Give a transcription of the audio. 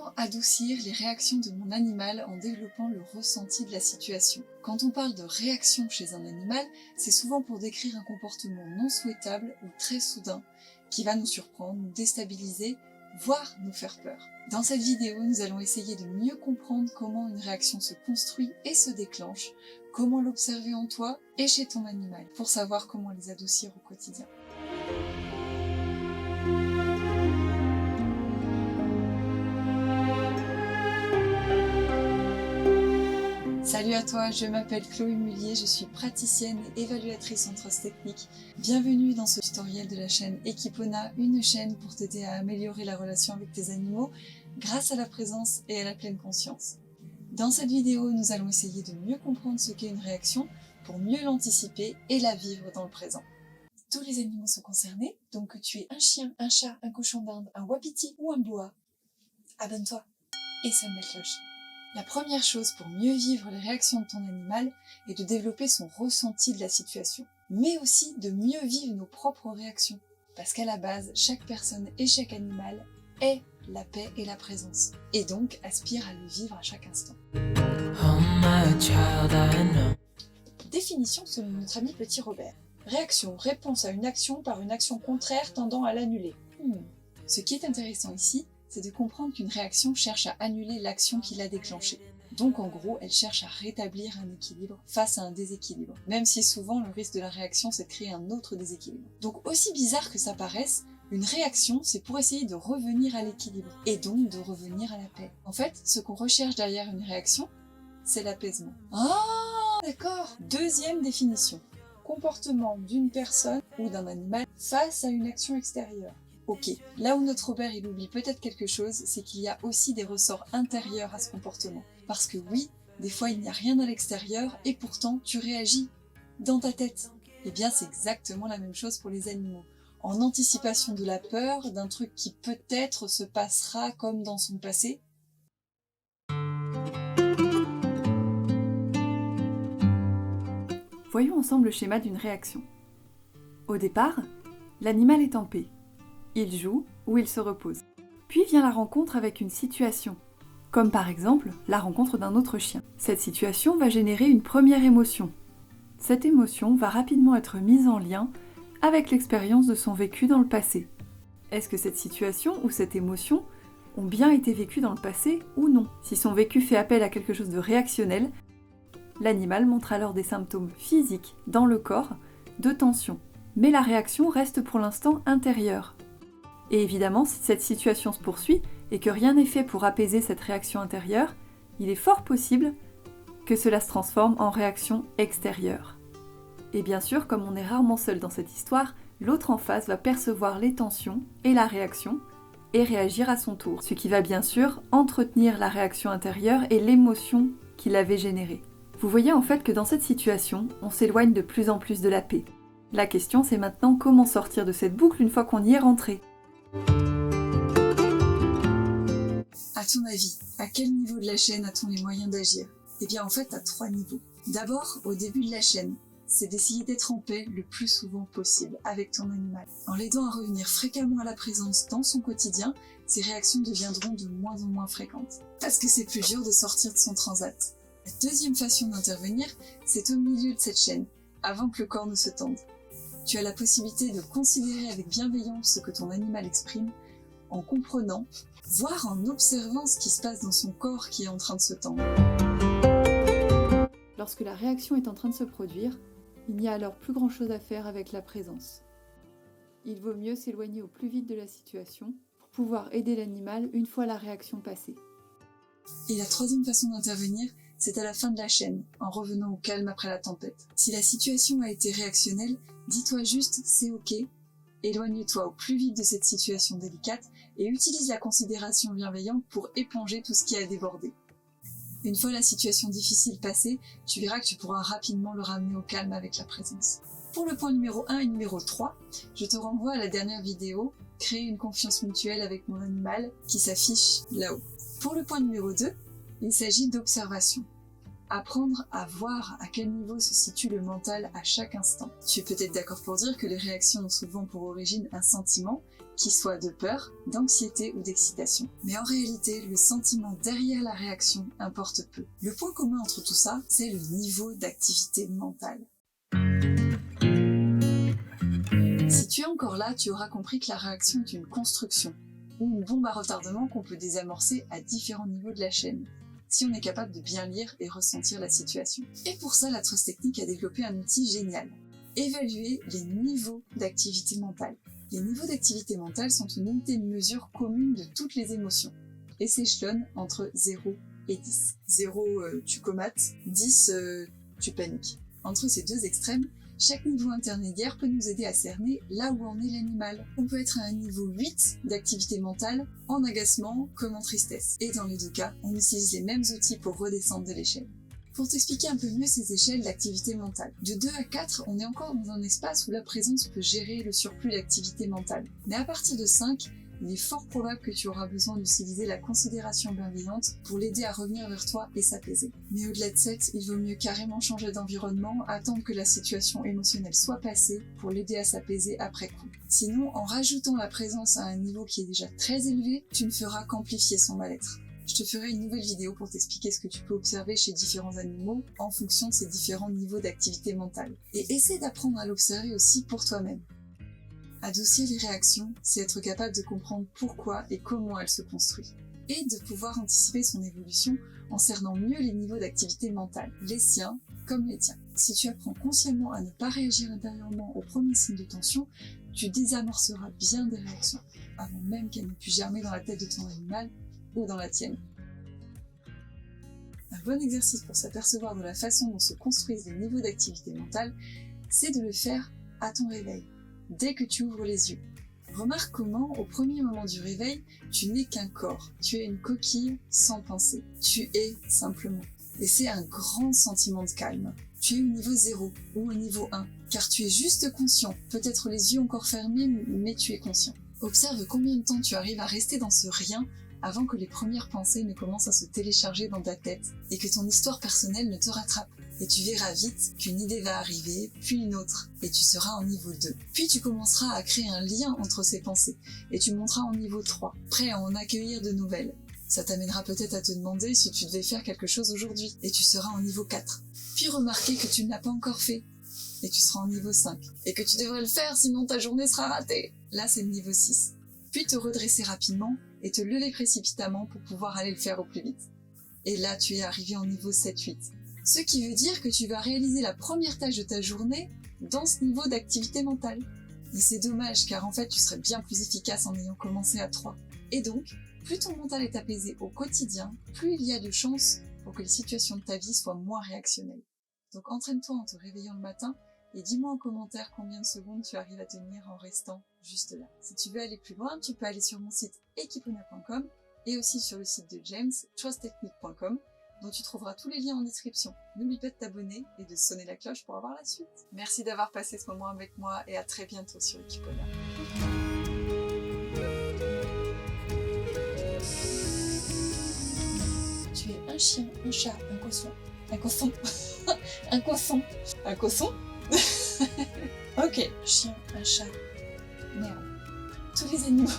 Comment adoucir les réactions de mon animal en développant le ressenti de la situation? Quand on parle de réaction chez un animal, c'est souvent pour décrire un comportement non souhaitable ou très soudain, qui va nous surprendre, nous déstabiliser, voire nous faire peur. Dans cette vidéo, nous allons essayer de mieux comprendre comment une réaction se construit et se déclenche, comment l'observer en toi et chez ton animal, pour savoir comment les adoucir au quotidien. Salut à toi, je m'appelle Chloé Mullier, je suis praticienne et évaluatrice en trust technique. Bienvenue dans ce tutoriel de la chaîne Equipona, une chaîne pour t'aider à améliorer la relation avec tes animaux grâce à la présence et à la pleine conscience. Dans cette vidéo, nous allons essayer de mieux comprendre ce qu'est une réaction pour mieux l'anticiper et la vivre dans le présent. Tous les animaux sont concernés, donc que tu aies un chien, un chat, un cochon d'Inde, un wapiti ou un boa, abonne-toi et sonne la cloche. La première chose pour mieux vivre les réactions de ton animal est de développer son ressenti de la situation, mais aussi de mieux vivre nos propres réactions. Parce qu'à la base, chaque personne et chaque animal est la paix et la présence, et donc aspire à le vivre à chaque instant. Définition selon notre ami Petit Robert. Réaction, réponse à une action par une action contraire tendant à l'annuler. Ce qui est intéressant ici, c'est de comprendre qu'une réaction cherche à annuler l'action qui l'a déclenchée. Donc en gros, elle cherche à rétablir un équilibre face à un déséquilibre, même si souvent le risque de la réaction c'est de créer un autre déséquilibre. Donc aussi bizarre que ça paraisse, une réaction c'est pour essayer de revenir à l'équilibre, et donc de revenir à la paix. En fait, ce qu'on recherche derrière une réaction, c'est l'apaisement. Ah, d'accord. Deuxième définition. Comportement d'une personne ou d'un animal face à une action extérieure. Ok, là où notre Robert il oublie peut-être quelque chose, c'est qu'il y a aussi des ressorts intérieurs à ce comportement. Parce que oui, des fois il n'y a rien à l'extérieur et pourtant tu réagis dans ta tête. Eh bien c'est exactement la même chose pour les animaux. En anticipation de la peur, d'un truc qui peut-être se passera comme dans son passé. Voyons ensemble le schéma d'une réaction. Au départ, l'animal est en paix. Il joue ou il se repose. Puis vient la rencontre avec une situation, comme par exemple la rencontre d'un autre chien. Cette situation va générer une première émotion. Cette émotion va rapidement être mise en lien avec l'expérience de son vécu dans le passé. Est-ce que cette situation ou cette émotion ont bien été vécues dans le passé ou non? Si son vécu fait appel à quelque chose de réactionnel, l'animal montre alors des symptômes physiques dans le corps de tension. Mais la réaction reste pour l'instant intérieure. Et évidemment, si cette situation se poursuit et que rien n'est fait pour apaiser cette réaction intérieure, il est fort possible que cela se transforme en réaction extérieure. Et bien sûr, comme on est rarement seul dans cette histoire, l'autre en face va percevoir les tensions et la réaction et réagir à son tour, ce qui va bien sûr entretenir la réaction intérieure et l'émotion qui l'avait générée. Vous voyez en fait que dans cette situation, on s'éloigne de plus en plus de la paix. La question c'est maintenant comment sortir de cette boucle une fois qu'on y est rentré. À ton avis, à quel niveau de la chaîne a-t-on les moyens d'agir? Eh bien en fait à 3 niveaux. D'abord, au début de la chaîne, c'est d'essayer d'être en paix le plus souvent possible avec ton animal. En l'aidant à revenir fréquemment à la présence dans son quotidien, ses réactions deviendront de moins en moins fréquentes. Parce que c'est plus dur de sortir de son transat. La deuxième façon d'intervenir, c'est au milieu de cette chaîne, avant que le corps ne se tende. Tu as la possibilité de considérer avec bienveillance ce que ton animal exprime, en comprenant, voire en observant ce qui se passe dans son corps qui est en train de se tendre. Lorsque la réaction est en train de se produire, il n'y a alors plus grand chose à faire avec la présence. Il vaut mieux s'éloigner au plus vite de la situation pour pouvoir aider l'animal une fois la réaction passée. Et la troisième façon d'intervenir, c'est à la fin de la chaîne, en revenant au calme après la tempête. Si la situation a été réactionnelle, dis-toi juste « c'est ok », éloigne-toi au plus vite de cette situation délicate et utilise la considération bienveillante pour éponger tout ce qui a débordé. Une fois la situation difficile passée, tu verras que tu pourras rapidement le ramener au calme avec la présence. Pour le point numéro 1 et numéro 3, je te renvoie à la dernière vidéo « Créer une confiance mutuelle avec mon animal » qui s'affiche là-haut. Pour le point numéro 2, il s'agit d'observation. Apprendre à voir à quel niveau se situe le mental à chaque instant. Tu es peut-être d'accord pour dire que les réactions ont souvent pour origine un sentiment, qui soit de peur, d'anxiété ou d'excitation. Mais en réalité, le sentiment derrière la réaction importe peu. Le point commun entre tout ça, c'est le niveau d'activité mentale. Si tu es encore là, tu auras compris que la réaction est une construction, ou une bombe à retardement qu'on peut désamorcer à différents niveaux de la chaîne, si on est capable de bien lire et ressentir la situation. Et pour ça, la Trust Technique a développé un outil génial. Évaluer les niveaux d'activité mentale. Les niveaux d'activité mentale sont une unité de mesure commune de toutes les émotions et s'échelonnent entre 0 et 10. 0, tu comates, 10, tu paniques. Entre ces deux extrêmes, chaque niveau intermédiaire peut nous aider à cerner là où en est l'animal. On peut être à un niveau 8 d'activité mentale, en agacement comme en tristesse. Et dans les deux cas, on utilise les mêmes outils pour redescendre de l'échelle. Pour t'expliquer un peu mieux ces échelles d'activité mentale. De 2 à 4, on est encore dans un espace où la présence peut gérer le surplus d'activité mentale. Mais à partir de 5, il est fort probable que tu auras besoin d'utiliser la considération bienveillante pour l'aider à revenir vers toi et s'apaiser. Mais au-delà de 7, il vaut mieux carrément changer d'environnement, attendre que la situation émotionnelle soit passée pour l'aider à s'apaiser après coup. Sinon, en rajoutant la présence à un niveau qui est déjà très élevé, tu ne feras qu'amplifier son mal-être. Je te ferai une nouvelle vidéo pour t'expliquer ce que tu peux observer chez différents animaux en fonction de ces différents niveaux d'activité mentale. Et essaie d'apprendre à l'observer aussi pour toi-même. Adoucir les réactions, c'est être capable de comprendre pourquoi et comment elles se construisent, et de pouvoir anticiper son évolution en cernant mieux les niveaux d'activité mentale, les siens comme les tiens. Si tu apprends consciemment à ne pas réagir intérieurement aux premiers signes de tension, tu désamorceras bien des réactions, avant même qu'elles n'aient pu germer dans la tête de ton animal ou dans la tienne. Un bon exercice pour s'apercevoir de la façon dont se construisent les niveaux d'activité mentale, c'est de le faire à ton réveil. Dès que tu ouvres les yeux. Remarque comment, au premier moment du réveil, tu n'es qu'un corps. Tu es une coquille sans pensée. Tu es simplement. Et c'est un grand sentiment de calme. Tu es au niveau 0 ou au niveau 1, car tu es juste conscient. Peut-être les yeux encore fermés, mais tu es conscient. Observe combien de temps tu arrives à rester dans ce rien avant que les premières pensées ne commencent à se télécharger dans ta tête et que ton histoire personnelle ne te rattrape. Et tu verras vite qu'une idée va arriver, puis une autre, et tu seras en niveau 2. Puis tu commenceras à créer un lien entre ces pensées, et tu monteras en niveau 3, prêt à en accueillir de nouvelles. Ça t'amènera peut-être à te demander si tu devais faire quelque chose aujourd'hui, et tu seras en niveau 4. Puis remarquer que tu ne l'as pas encore fait, et tu seras en niveau 5. Et que tu devrais le faire, sinon ta journée sera ratée. Là, c'est le niveau 6. Puis te redresser rapidement, et te lever précipitamment pour pouvoir aller le faire au plus vite. Et là, tu es arrivé en niveau 7-8. Ce qui veut dire que tu vas réaliser la première tâche de ta journée dans ce niveau d'activité mentale. Et c'est dommage, car en fait, tu serais bien plus efficace en ayant commencé à 3. Et donc, plus ton mental est apaisé au quotidien, plus il y a de chances pour que les situations de ta vie soient moins réactionnelles. Donc entraîne-toi en te réveillant le matin et dis-moi en commentaire combien de secondes tu arrives à tenir en restant juste là. Si tu veux aller plus loin, tu peux aller sur mon site equipona.com et aussi sur le site de James, trusttechnique.com, dont tu trouveras tous les liens en description. N'oublie pas de t'abonner et de sonner la cloche pour avoir la suite. Merci d'avoir passé ce moment avec moi et à très bientôt sur Equipona. Tu es un chien, un chat, un cochon. Un cochon. Un cochon. Un cochon. Ok. Chien, un chat. Merde. Tous les animaux.